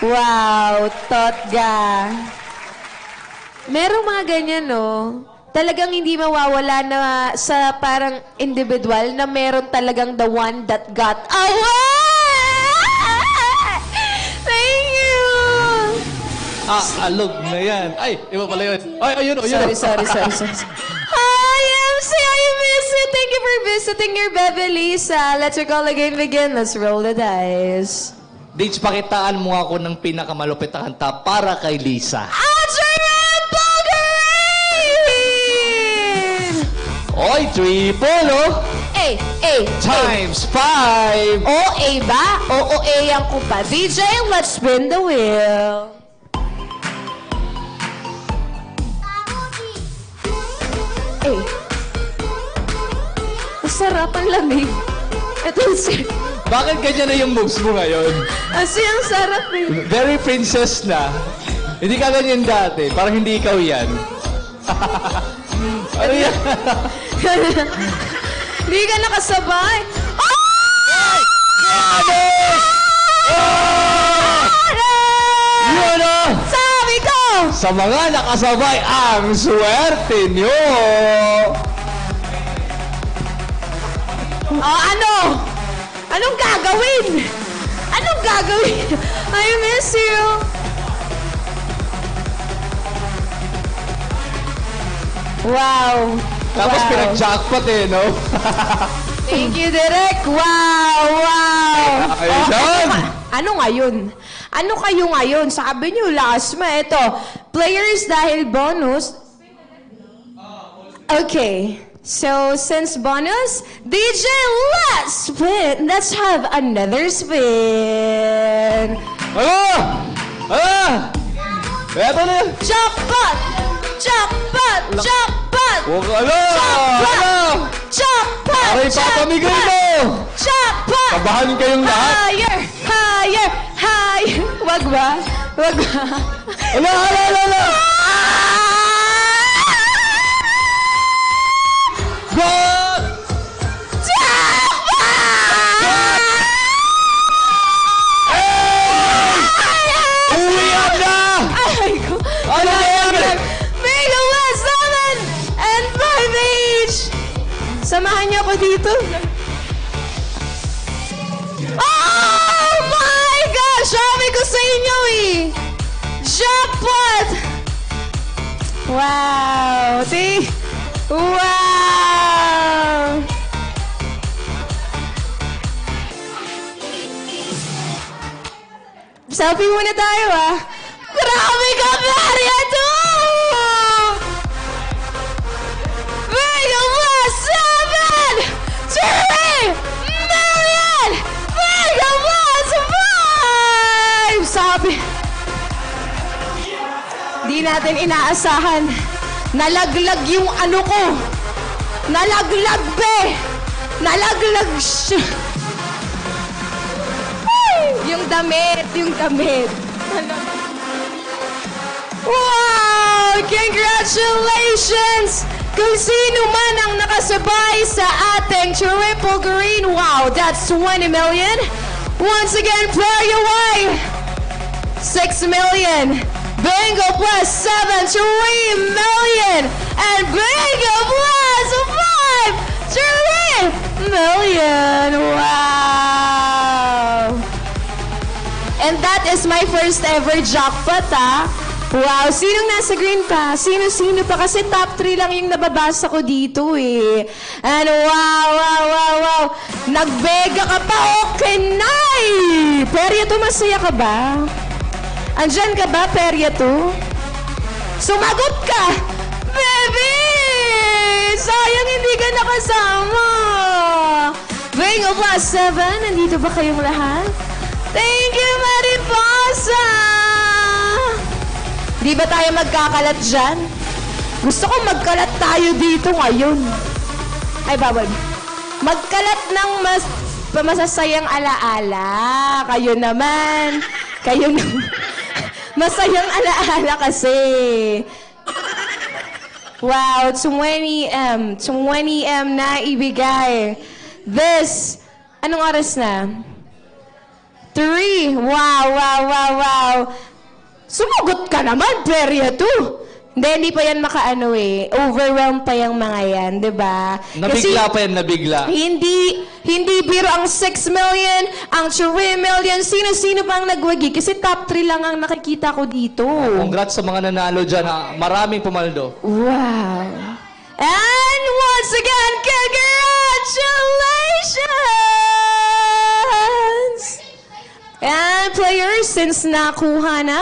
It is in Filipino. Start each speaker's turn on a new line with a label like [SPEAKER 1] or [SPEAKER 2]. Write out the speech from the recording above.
[SPEAKER 1] Wow, Totga. Merong mga ganyan, no? Talagang hindi mawawala na sa parang individual na meron talagang the one that got away! Thank you!
[SPEAKER 2] Alog na yan. Ay, iba pala yun. Ay, ayun, ayun.
[SPEAKER 1] Sorry. Hi, MC, I miss it. Thank you for visiting your Bebe Lisa. Let's recall the game begin. Let's roll the dice.
[SPEAKER 2] Dates, pakitaan mo ako ng pinakamalupit na kanta para kay Lisa. Oy, triple, oh! Times 5!
[SPEAKER 1] O-A ba? O-A ang kupa. DJ, let's spin the wheel. Masarap ang lamig. Ito si...
[SPEAKER 2] Bakit ganyan na yung moves mo ngayon?
[SPEAKER 1] Kasi ang sarap eh.
[SPEAKER 2] Very princess na. Hindi ka ganyan dati. Parang hindi ikaw yan. Ano yan?
[SPEAKER 1] Hindi ka nakasabay.
[SPEAKER 2] Yun o!
[SPEAKER 1] Sabi ko!
[SPEAKER 2] Sa mga nakasabay, ang swerte nyo!
[SPEAKER 1] Ano? Anong gagawin? Anong gagawin? I miss you. Wow.
[SPEAKER 2] Tapos pinag-jackpot eh, no?
[SPEAKER 1] Thank you, Derek. Wow.
[SPEAKER 2] Ayun!
[SPEAKER 1] Ano ngayon? Ano kayo ngayon? Sabi niyo, last mo. Ito, players dahil bonus. Okay. So, since bonus, DJ, let's spin. Let's have another spin.
[SPEAKER 2] Eto na yun!
[SPEAKER 1] Jackpot! Jackpot! Jackpot! Jackpot!
[SPEAKER 2] Aray, papamigay mo!
[SPEAKER 1] Jackpot!
[SPEAKER 2] Kabahan kayong lahat!
[SPEAKER 1] Higher! Wag ba?
[SPEAKER 2] Ala! God! Uwihan na!
[SPEAKER 1] Ay ko!
[SPEAKER 2] Ano ba yan?
[SPEAKER 1] Mega West 7 and 5 each! Samahan niyo ako dito. Oh my gosh! Sabi ko sa inyo eh! Jackpot! Wow! Wow! Selfie muna tayo ah! Grabe ka, Maria! Mega Plus 7! 3 million! Mega Plus 5! Sabi, di natin inaasahan. Nalaglag yung ano ko. Nalaglag, be! Nalaglag siya. Yung damit. Wow! Congratulations! Kung sino man ang nakasabay sa ating triple green. Wow, that's 20 million. Once again, play away. 6 million. Bingo plus 7, 3 million. And Bingo plus 5, 3 million. Wow! And that is my first ever jackpot, ah. Wow, sinong nasa green pa? Sino pa? Kasi top 3 lang yung nababasa ko dito, eh. And wow. Nagbega ka pa, okay, Nay! Perya to, masaya ka ba? Andyan ka ba, Perya to? Sumagot ka! Baby! Sayang hindi ka nakasama! Bingo plus 7, nandito ba kayong lahat? Thank you, Mariposa! Di ba tayo magkakalat dyan? Gusto ko magkalat tayo dito ngayon. Ay, bawal. Magkalat ng masasayang alaala. Kayo naman. Masayang alaala kasi. Wow, 20M. 20M na ibigay. This, anong oras na? 3. Wow, wow, wow, wow. Sumagot ka naman, Perya 2. Hindi pa yan makaano eh. Overwhelmed pa yung mga yan, di ba?
[SPEAKER 2] Nabigla pa yan, nabigla.
[SPEAKER 1] Hindi biro ang 6 million, ang 3 million. Sino-sino pang nagwagi? Kasi top 3 lang ang nakikita ko dito.
[SPEAKER 2] Congrats sa mga nanalo dyan, ha? Maraming pumaldo.
[SPEAKER 1] Wow. And once again, congratulations! And players, since nakuha na